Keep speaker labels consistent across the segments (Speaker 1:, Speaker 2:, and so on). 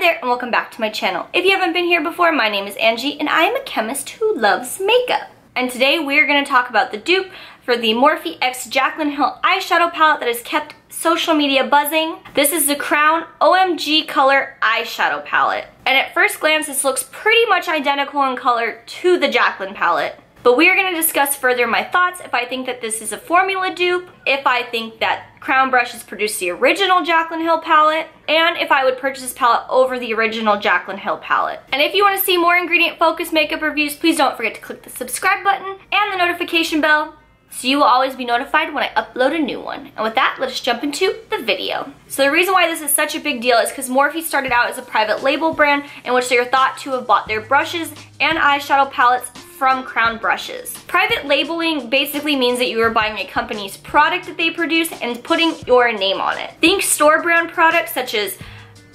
Speaker 1: Hi there and welcome back to my channel. If you haven't been here before, my name is Angie and I am a chemist who loves makeup. And today we're going to talk about the dupe for the Morphe x Jaclyn Hill eyeshadow palette that has kept social media buzzing. This is the Crown OMG color eyeshadow palette. And at first glance this looks pretty much identical in color to the Jaclyn palette. But we are going to discuss further my thoughts, if I think that this is a formula dupe, if I think that Crown brushes produced the original Jaclyn Hill palette, and if I would purchase this palette over the original Jaclyn Hill palette. And if you want to see more ingredient focused makeup reviews, please don't forget to click the subscribe button and the notification bell so you will always be notified when I upload a new one. And with that, let's jump into the video. So the reason why this is such a big deal is because Morphe started out as a private label brand in which they are thought to have bought their brushes and eyeshadow palettes from Crown brushes. Private labeling basically means that you are buying a company's product that they produce and putting your name on it. Think store brand products such as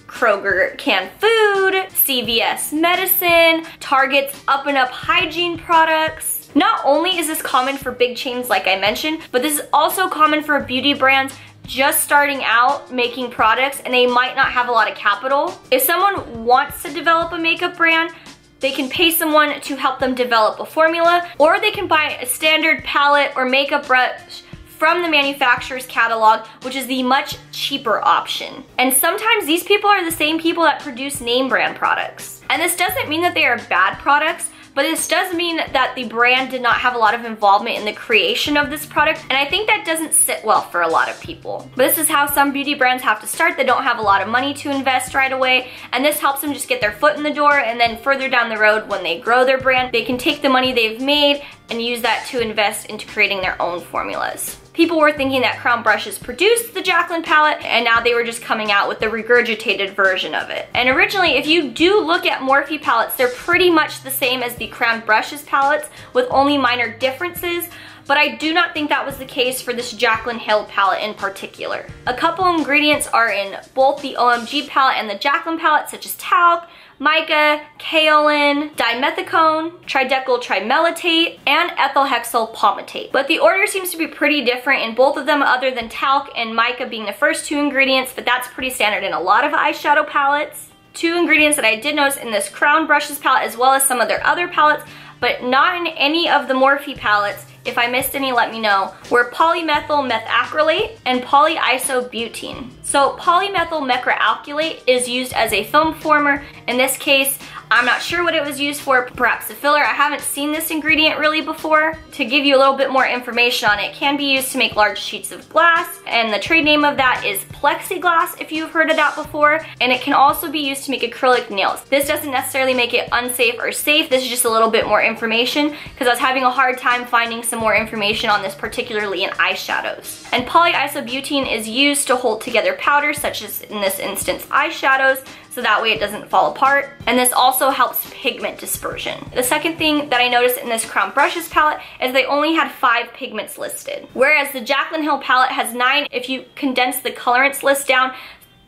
Speaker 1: Kroger canned food, CVS medicine, Target's up and up hygiene products. Not only is this common for big chains like I mentioned, but this is also common for beauty brands just starting out making products and they might not have a lot of capital. If someone wants to develop a makeup brand, they can pay someone to help them develop a formula, or they can buy a standard palette or makeup brush from the manufacturer's catalog, which is the much cheaper option. And sometimes these people are the same people that produce name brand products. And this doesn't mean that they are bad products, but this does mean that the brand did not have a lot of involvement in the creation of this product, and I think that doesn't sit well for a lot of people. But this is how some beauty brands have to start. They don't have a lot of money to invest right away, and this helps them just get their foot in the door, and then further down the road when they grow their brand, they can take the money they've made and use that to invest into creating their own formulas. People were thinking that Crown brushes produced the Jaclyn palette, and now they were just coming out with the regurgitated version of it. And originally, if you do look at Morphe palettes, they're pretty much the same as the Crown brushes palettes with only minor differences, but I do not think that was the case for this Jaclyn Hill palette in particular. A couple ingredients are in both the OMG palette and the Jaclyn palette, such as talc, mica, kaolin, dimethicone, tridecyl trimeltate, and ethyl hexyl palmitate. But the order seems to be pretty different in both of them, other than talc and mica being the first two ingredients, but that's pretty standard in a lot of eyeshadow palettes. Two ingredients that I did notice in this Crown brushes palette as well as some of their other palettes, but not in any of the Morphe palettes, if I missed any let me know, were polymethyl methacrylate and polyisobutene. So polymethyl methacrylate is used as a film former. In this case, I'm not sure what it was used for, perhaps a filler. I haven't seen this ingredient really before. To give you a little bit more information on it, it can be used to make large sheets of glass, and the trade name of that is plexiglass, if you've heard of that before, and it can also be used to make acrylic nails. This doesn't necessarily make it unsafe or safe, this is just a little bit more information, because I was having a hard time finding some more information on this, particularly in eyeshadows. And polyisobutene is used to hold together powders, such as in this instance eyeshadows, so that way it doesn't fall apart. And this also helps pigment dispersion. The second thing that I noticed in this Crown brushes palette is they only had 5 pigments listed, whereas the Jaclyn Hill palette has 9 if you condense the colorants list down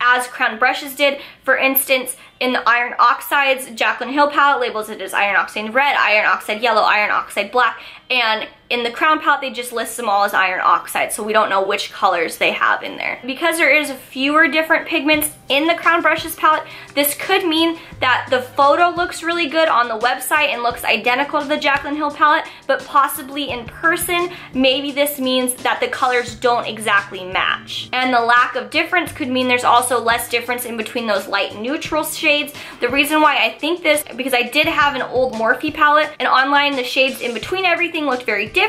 Speaker 1: as Crown brushes did. For instance, in the iron oxides, Jaclyn Hill palette labels it as iron oxide red, iron oxide yellow, iron oxide black, and in the Crown palette, they just list them all as iron oxide, so we don't know which colors they have in there. Because there is fewer different pigments in the Crown brushes palette, this could mean that the photo looks really good on the website and looks identical to the Jaclyn Hill palette, but possibly in person, maybe this means that the colors don't exactly match. And the lack of difference could mean there's also less difference in between those light neutral shades. The reason why I think this, because I did have an old Morphe palette, and online the shades in between everything looked very different,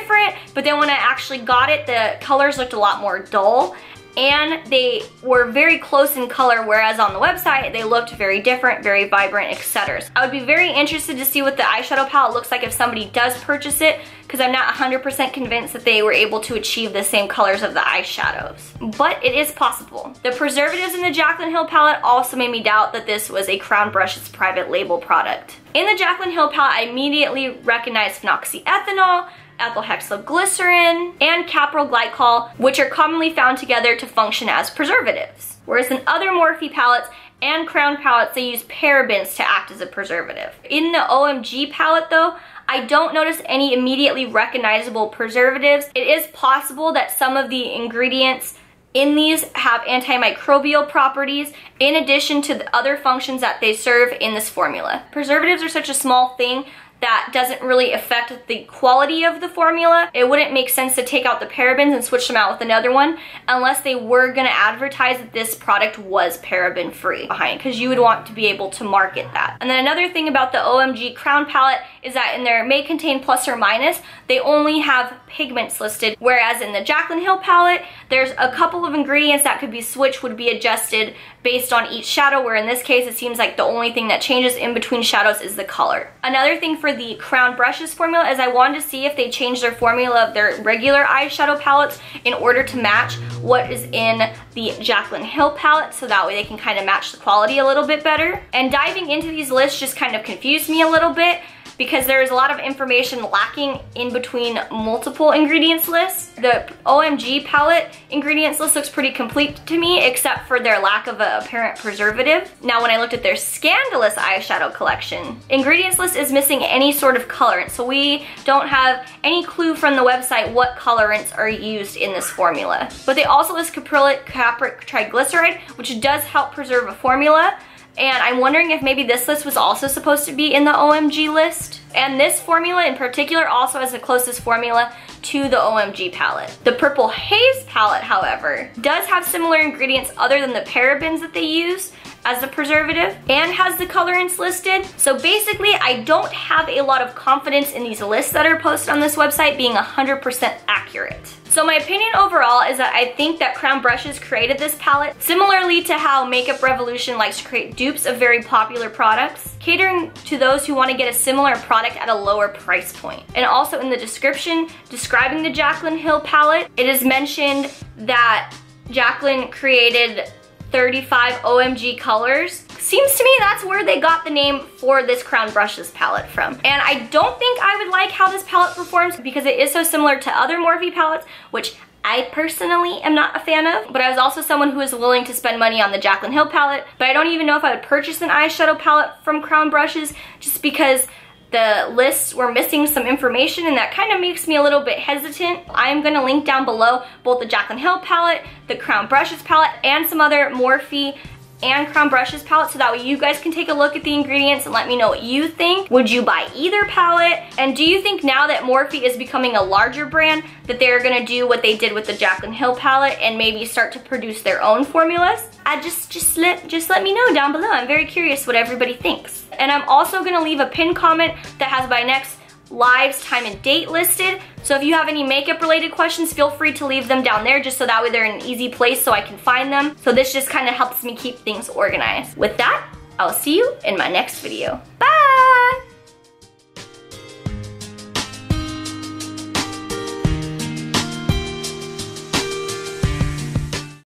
Speaker 1: but then when I actually got it, the colors looked a lot more dull, and they were very close in color, whereas on the website they looked very different, very vibrant, etc. I would be very interested to see what the eyeshadow palette looks like if somebody does purchase it, because I'm not 100% convinced that they were able to achieve the same colors of the eyeshadows. But it is possible. The preservatives in the Jaclyn Hill palette also made me doubt that this was a Crown brushes private label product. In the Jaclyn Hill palette, I immediately recognized phenoxyethanol, ethyl hexylglycerin, and caprylglycol, which are commonly found together to function as preservatives. Whereas in other Morphe palettes and Crown palettes, they use parabens to act as a preservative. In the OMG palette though, I don't notice any immediately recognizable preservatives. It is possible that some of the ingredients in these have antimicrobial properties in addition to the other functions that they serve in this formula. Preservatives are such a small thing that doesn't really affect the quality of the formula. It wouldn't make sense to take out the parabens and switch them out with another one unless they were gonna advertise that this product was paraben free behind, because you would want to be able to market that. And then another thing about the OMG Crown Palette is that in their may contain plus or minus, they only have pigments listed, whereas in the Jaclyn Hill palette, there's a couple of ingredients that could be switched, would be adjusted based on each shadow, where in this case, it seems like the only thing that changes in between shadows is the color. Another thing for the Crown Brushes formula is I wanted to see if they changed their formula of their regular eyeshadow palettes in order to match what is in the Jaclyn Hill palette, so that way they can kind of match the quality a little bit better. And diving into these lists just kind of confused me a little bit, because there is a lot of information lacking in between multiple ingredients lists. The OMG palette ingredients list looks pretty complete to me, except for their lack of an apparent preservative. Now, when I looked at their Scandalous eyeshadow collection, ingredients list is missing any sort of colorant, so we don't have any clue from the website what colorants are used in this formula. But they also list caprylic capric triglyceride, which does help preserve a formula. And I'm wondering if maybe this list was also supposed to be in the OMG list. And this formula in particular also has the closest formula to the OMG palette. The Purple Haze palette, however, does have similar ingredients other than the parabens that they use as the preservative, and has the colorants listed. So basically, I don't have a lot of confidence in these lists that are posted on this website being 100% accurate. So my opinion overall is that I think that Crown Brushes created this palette similarly to how Makeup Revolution likes to create dupes of very popular products, catering to those who want to get a similar product at a lower price point. And also in the description describing the Jaclyn Hill palette, it is mentioned that Jaclyn created 35 OMG colors. Seems to me that's where they got the name for this Crown Brushes palette from. And I don't think I would like how this palette performs, because it is so similar to other Morphe palettes, which I personally am not a fan of. But I was also someone who is willing to spend money on the Jaclyn Hill palette, but I don't even know if I would purchase an eyeshadow palette from Crown Brushes, just because the lists were missing some information, and that kind of makes me a little bit hesitant. I'm gonna link down below both the Jaclyn Hill palette, the Crown Brushes palette, and some other Morphe and Crown Brushes palette, so that way you guys can take a look at the ingredients and let me know what you think. Would you buy either palette? And do you think now that Morphe is becoming a larger brand that they're gonna do what they did with the Jaclyn Hill palette and maybe start to produce their own formulas? Just let me know down below. I'm very curious what everybody thinks. And I'm also gonna leave a pinned comment that has my next live's time and date listed. So if you have any makeup related questions, feel free to leave them down there, just so that way they're in an easy place so I can find them. So this just kind of helps me keep things organized. With that, I'll see you in my next video. Bye!